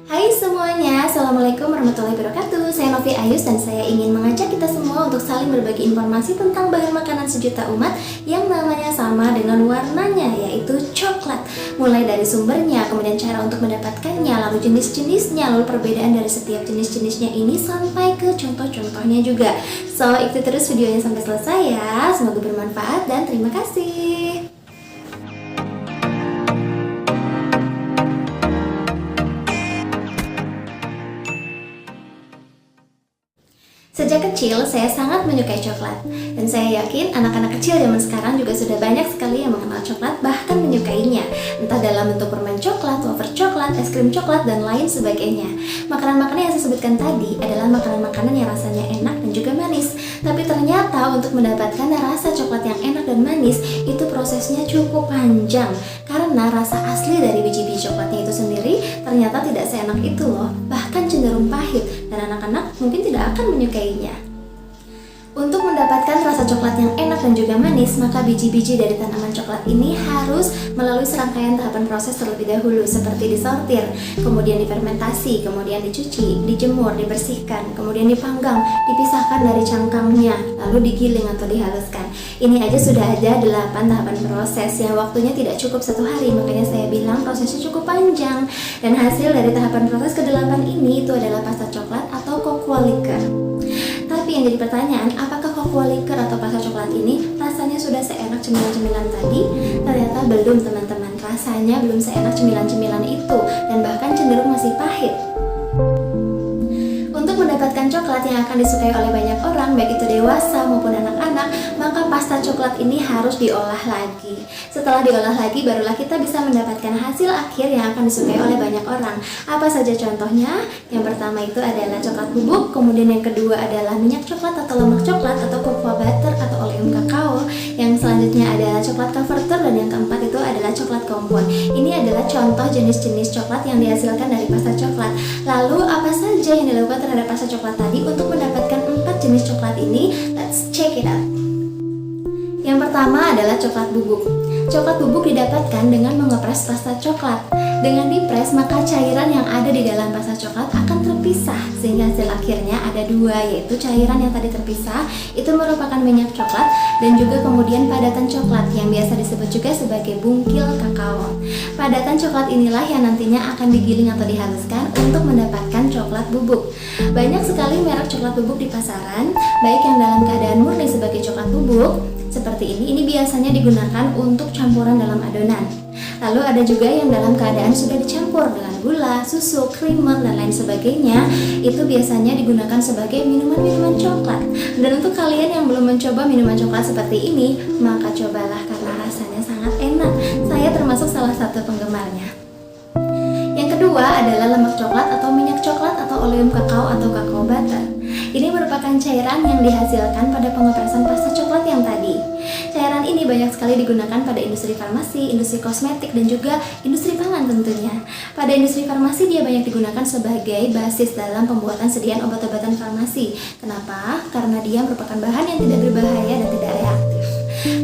Hai semuanya, Assalamualaikum warahmatullahi wabarakatuh. Saya Novi Ayus dan saya ingin mengajak kita semua untuk saling berbagi informasi tentang bahan makanan sejuta umat yang namanya sama dengan warnanya, yaitu coklat. Mulai dari sumbernya, kemudian cara untuk mendapatkannya, lalu jenis-jenisnya, lalu perbedaan dari setiap jenis-jenisnya ini sampai ke contoh-contohnya juga. So, ikuti terus videonya sampai selesai ya. Semoga bermanfaat dan terima kasih. Sejak kecil, saya sangat menyukai coklat. Dan saya yakin anak-anak kecil zaman sekarang juga sudah banyak sekali yang mengenal coklat, bahkan menyukainya. Entah dalam bentuk permen coklat, wafer coklat, es krim coklat, dan lain sebagainya. Makanan-makanan yang saya sebutkan tadi adalah makanan-makanan yang rasanya enak dan juga manis. Tapi ternyata untuk mendapatkan rasa coklat yang enak dan manis, itu prosesnya cukup panjang. Karena rasa asli dari biji-biji coklatnya itu sendiri ternyata tidak seenak itu loh. Bahkan cenderung pahit, dan anak-anak mungkin tidak akan menyukainya. Untuk mendapatkan rasa coklat yang enak dan juga manis, maka biji-biji dari tanaman coklat ini harus melalui serangkaian tahapan proses terlebih dahulu, seperti disortir, kemudian difermentasi, kemudian dicuci, dijemur, dibersihkan, kemudian dipanggang, dipisahkan dari cangkangnya, lalu digiling atau dihaluskan. Ini aja sudah ada 8 tahapan proses yang waktunya tidak cukup 1 hari, makanya saya bilang prosesnya cukup panjang. Dan hasil dari tahapan proses ke-8 ini itu adalah pasta coklat atau cocoa liquor. Tapi yang jadi pertanyaan, apakah cocoa liquor atau pasta coklat ini rasanya sudah seenak cemilan-cemilan tadi? Ternyata belum teman-teman, rasanya belum seenak cemilan-cemilan itu dan bahkan cenderung masih pahit. Untuk mendapatkan coklat yang akan disukai oleh banyak orang, baik itu dewasa maupun anak-anak, maka pasta coklat ini harus diolah lagi. Setelah diolah lagi, barulah kita bisa mendapatkan hasil akhir yang akan disukai oleh banyak orang. Apa saja contohnya? Yang pertama itu adalah coklat bubuk, kemudian yang kedua adalah minyak coklat atau lemak coklat atau cocoa butter atau oleum kakao. Yang selanjutnya adalah coklat converter, dan yang keempat itu adalah coklat kompon. Ini adalah contoh jenis-jenis coklat yang dihasilkan dari pasta coklat. Lalu apa saja yang dilakukan terhadap pasta coklat tadi untuk mendapatkan 4 jenis coklat ini? Let's check it out. Yang pertama adalah coklat bubuk. Coklat bubuk didapatkan dengan mengepres pasta coklat. Dengan dipres, maka cairan yang ada di dalam pasta coklat akan terpisah, sehingga hasil akhirnya ada 2, yaitu cairan yang tadi terpisah itu merupakan minyak coklat dan juga kemudian padatan coklat yang biasa disebut juga sebagai bungkil kakao. Padatan coklat inilah yang nantinya akan digiling atau dihaluskan untuk mendapatkan coklat bubuk. Banyak sekali merek coklat bubuk di pasaran, baik yang dalam keadaan murni sebagai coklat bubuk seperti ini biasanya digunakan untuk campuran dalam adonan. Lalu ada juga yang dalam keadaan sudah dicampur dengan gula, susu, creamer, dan lain sebagainya. Itu biasanya digunakan sebagai minuman-minuman coklat. Dan untuk kalian yang belum mencoba minuman coklat seperti ini, maka cobalah karena rasanya sangat enak. Saya termasuk salah satu penggemarnya. Yang kedua adalah lemak coklat atau minyak coklat atau oleum kakao atau kakao butter. Ini merupakan cairan yang dihasilkan pada pengepresan pasta coklat yang tadi. Cairan ini banyak sekali digunakan pada industri farmasi, industri kosmetik, dan juga industri pangan tentunya. Pada industri farmasi dia banyak digunakan sebagai basis dalam pembuatan sediaan obat-obatan farmasi. Kenapa? Karena dia merupakan bahan yang tidak berbahaya dan tidak reaktif.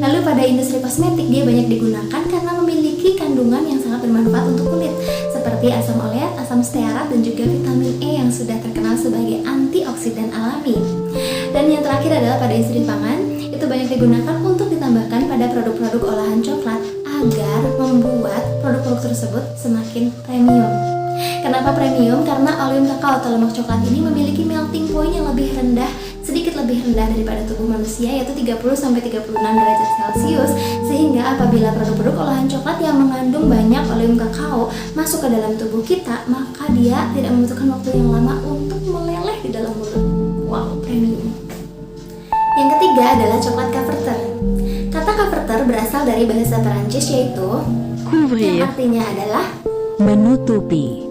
Lalu pada industri kosmetik dia banyak digunakan karena memiliki kandungan yang sangat bermanfaat untuk kulit, seperti asam oleat, asam stearat, dan juga vitamin E yang sudah terkenal sebagai antioksidan alami. Dan yang terakhir adalah pada industri pangan, itu banyak digunakan untuk ditambahkan pada produk-produk olahan coklat agar membuat produk-produk tersebut semakin premium. Kenapa premium? Karena oleum kakao atau lemak coklat ini memiliki melting point yang lebih rendah, sedikit lebih rendah daripada tubuh manusia, yaitu 30-36 derajat Celcius, sehingga apabila produk-produk olahan coklat yang mengandung banyak oleum kakao masuk ke dalam tubuh kita, maka dia tidak membutuhkan waktu yang lama untuk meleleh di dalam mulut. Wow, premium. Yang ketiga adalah coklat converter. Kata converter berasal dari bahasa Perancis yaitu couvrir, yang artinya adalah menutupi.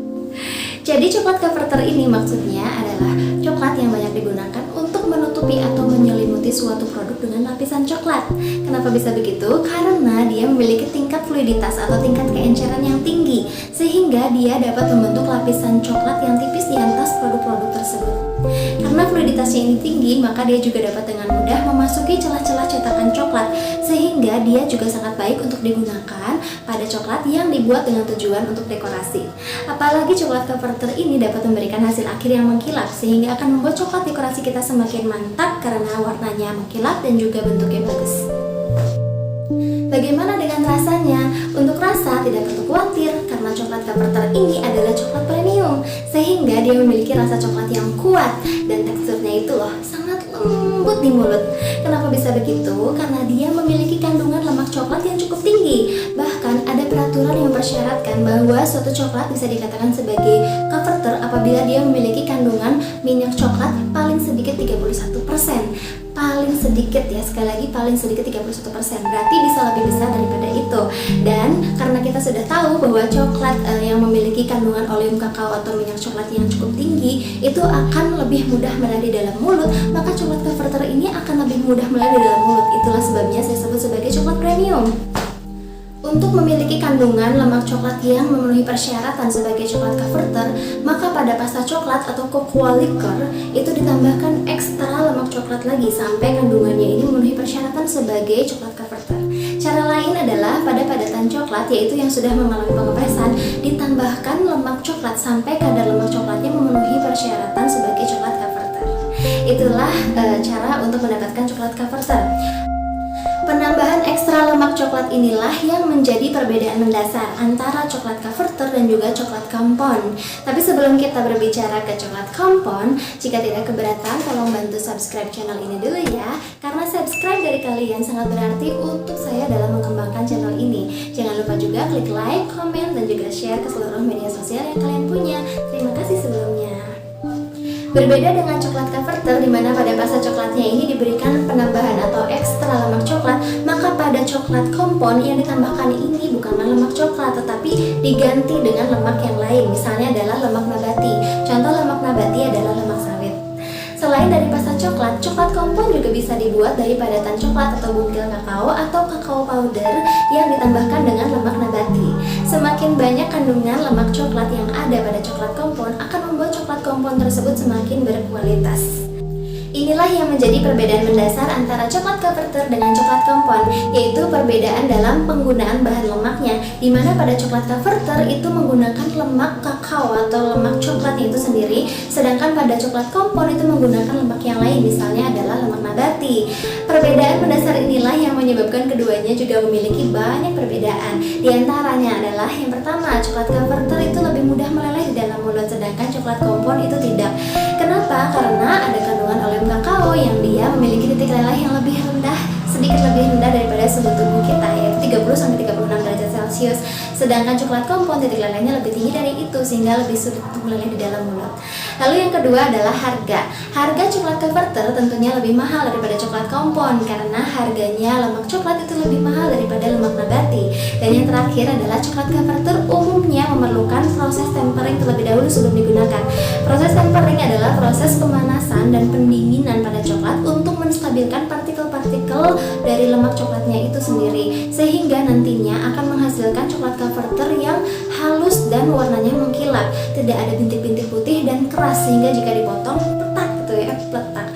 Jadi coklat converter ini maksudnya adalah coklat yang banyak digunakan untuk menutupi atau menyelimuti suatu produk dengan lapisan coklat. Kenapa bisa begitu? Karena dia memiliki tingkat fluiditas atau tingkat keenceran yang tinggi, sehingga dia dapat membentuk lapisan coklat yang tipis di atas produk-produk tersebut. Karena fluiditasnya ini tinggi, maka dia juga dapat dengan mudah memasuki celah-celah cetakan coklat, sehingga dia juga sangat baik untuk digunakan pada coklat yang dibuat dengan tujuan untuk dekorasi. Apalagi coklat converter ini dapat memberikan hasil akhir yang mengkilap, sehingga akan membuat coklat dekorasi kita semakin mantap karena warnanya mengkilap dan juga bentuknya bagus. Bagaimana dengan rasanya? Untuk rasa tidak perlu khawatir karena coklat converter ini adalah coklat premium, sehingga dia memiliki rasa coklat yang kuat dan teksturnya itu loh sangat lembut di mulut. Kenapa bisa begitu? Karena dia memiliki kandungan lemak coklat yang cukup tinggi. Bahkan ada peraturan yang mempersyaratkan bahwa suatu coklat bisa dikatakan sebagai converter apabila dia memiliki kandungan minyak coklat paling sedikit 31%. Paling sedikit ya, sekali lagi paling sedikit 31%, berarti bisa lebih besar daripada itu. Dan karena kita sudah tahu bahwa coklat yang memiliki kandungan oleum kakao atau minyak coklat yang cukup tinggi itu akan lebih mudah melayar di dalam mulut, maka coklat converter ini akan lebih mudah melayar di dalam mulut. Itulah sebabnya saya sebut sebagai coklat premium. Untuk memiliki kandungan lemak coklat yang memenuhi persyaratan sebagai coklat converter, maka pada pasta coklat atau cocoa liquor itu ditambahkan ekstra lemak coklat lagi sampai kandungannya ini memenuhi persyaratan sebagai coklat converter. Cara lain adalah pada padatan coklat, yaitu yang sudah mengalami pengepresan, ditambahkan lemak coklat sampai kadar lemak coklatnya memenuhi persyaratan sebagai coklat converter. Itulah cara untuk mendapatkan coklat converter. Penambahan ekstra lemak coklat inilah yang menjadi perbedaan mendasar antara coklat converter dan juga coklat kompon. Tapi sebelum kita berbicara ke coklat kompon, jika tidak keberatan tolong bantu subscribe channel ini dulu ya, karena subscribe dari kalian sangat berarti untuk saya dalam mengembangkan channel ini. Jangan lupa juga klik like, komen, dan juga share ke seluruh media sosial yang kalian punya. Terima kasih sebelumnya. Berbeda dengan coklat converter di mana pada pasta coklatnya ini diberikan penambahan atau ekstra lemak coklat, maka pada coklat kompon yang ditambahkan ini bukanlah lemak coklat tetapi diganti dengan lemak yang lain. Misalnya adalah lemak nabati. Contoh lemak nabati adalah lemak sawit. Selain dari pasta coklat, coklat kompon juga bisa dibuat dari padatan coklat atau bungkil kakao atau kakao powder yang ditambahkan dengan lemak nabati. Semakin banyak kandungan lemak coklat yang ada pada coklat kompon akan membuat coklat kompon tersebut semakin berkualitas. Inilah yang menjadi perbedaan mendasar antara coklat converter dengan coklat kompon, yaitu perbedaan dalam penggunaan bahan lemaknya, di mana pada coklat converter itu menggunakan lemak kakao atau lemak coklatnya itu sendiri, sedangkan pada coklat kompon itu menggunakan lemak yang lain, misalnya adalah lemak nabati. Perbedaan mendasar inilah yang menyebabkan keduanya juga memiliki banyak perbedaan. Di antaranya adalah yang pertama, coklat converter itu lebih mudah meleleh di dalam mulut, sedangkan coklat kompon itu tidak. Kenapa? Karena ada kandungan oleum kakao yang dia memiliki titik leleh yang lebih rendah, sedikit lebih rendah daripada suhu tubuh kita, yaitu 30-36 derajat Celcius. Sedangkan coklat kompon titik lelehnya lebih tinggi dari itu sehingga lebih sulit untuk meleleh di dalam mulut. Lalu yang kedua adalah harga. Harga coklat converter tentunya lebih mahal daripada coklat kompon karena harganya lemak coklat itu lebih mahal daripada lemak nabati. Dan yang terakhir adalah coklat converter umumnya memerlukan proses tempering terlebih dahulu sebelum digunakan. Proses tempering adalah proses pemanasan dan pendinginan pada coklat untuk menstabilkan partikel-partikel dari lemak coklatnya itu sendiri, sehingga nantinya akan menghasilkan coklat converter yang halus dan warnanya mengkilap, tidak ada bintik-bintik putih dan keras, sehingga jika dipotong petak gitu ya, petak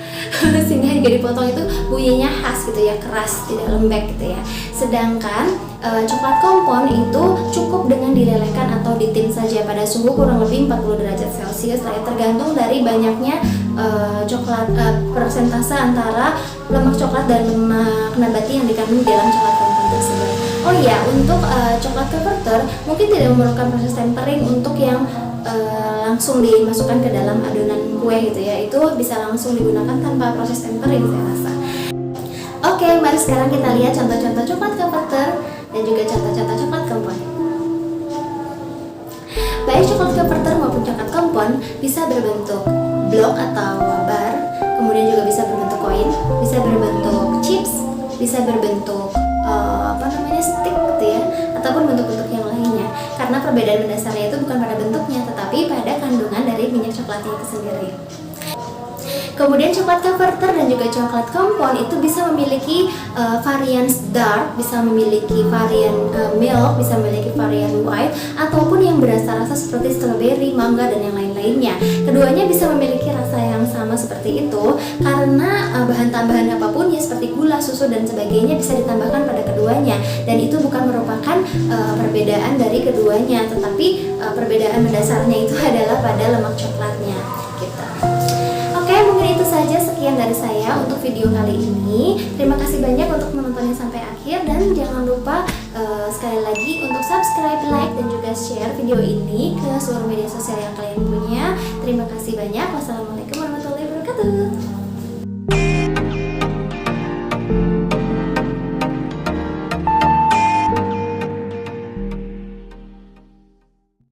sehingga jika dipotong itu bunyinya khas gitu ya, keras, tidak lembek gitu ya. Sedangkan coklat kompon itu cukup dengan dilelehkan atau ditim saja pada suhu kurang lebih 40 derajat Celcius lah ya, tergantung dari banyaknya coklat persentase antara lemak coklat dan lemak nabati yang dikandung di dalam coklat kompon tersebut. Oh iya, untuk coklat converter mungkin tidak memerlukan proses tempering untuk yang langsung dimasukkan ke dalam adonan kue gitu ya, itu bisa langsung digunakan tanpa proses tempering saya rasa. Oke, mari sekarang kita lihat contoh-contoh coklat converter dan juga contoh-contoh coklat kompon. Baik coklat converter maupun coklat kompon bisa berbentuk blok atau bar, kemudian juga bisa berbentuk koin, bisa berbentuk chips, bisa berbentuk stick gitu ya, ataupun bentuk-bentuk yang lainnya. Karena perbedaan mendasarnya itu bukan pada bentuknya, tetapi pada kandungan dari minyak coklatnya itu sendiri. Kemudian coklat converter dan juga coklat kompon itu bisa memiliki varian dark, bisa memiliki varian milk, bisa memiliki varian white, ataupun yang berasa-rasa seperti strawberry, mangga, dan yang lain-lainnya. Keduanya bisa memiliki rasa yang sama seperti itu karena bahan tambahan apapun ya seperti gula, susu, dan sebagainya bisa ditambahkan pada keduanya, dan itu bukan merupakan perbedaan dari keduanya, tetapi perbedaan mendasarnya itu adalah pada lemak coklatnya gitu. Oke, mungkin itu saja, sekian dari saya untuk video kali ini. Terima kasih banyak untuk menontonnya sampai akhir, dan jangan lupa sekali lagi untuk subscribe, like, dan juga share video ini ke seluruh media sosial yang kalian punya. Terima kasih banyak. Wassalamualaikum warahmatullahi wabarakatuh.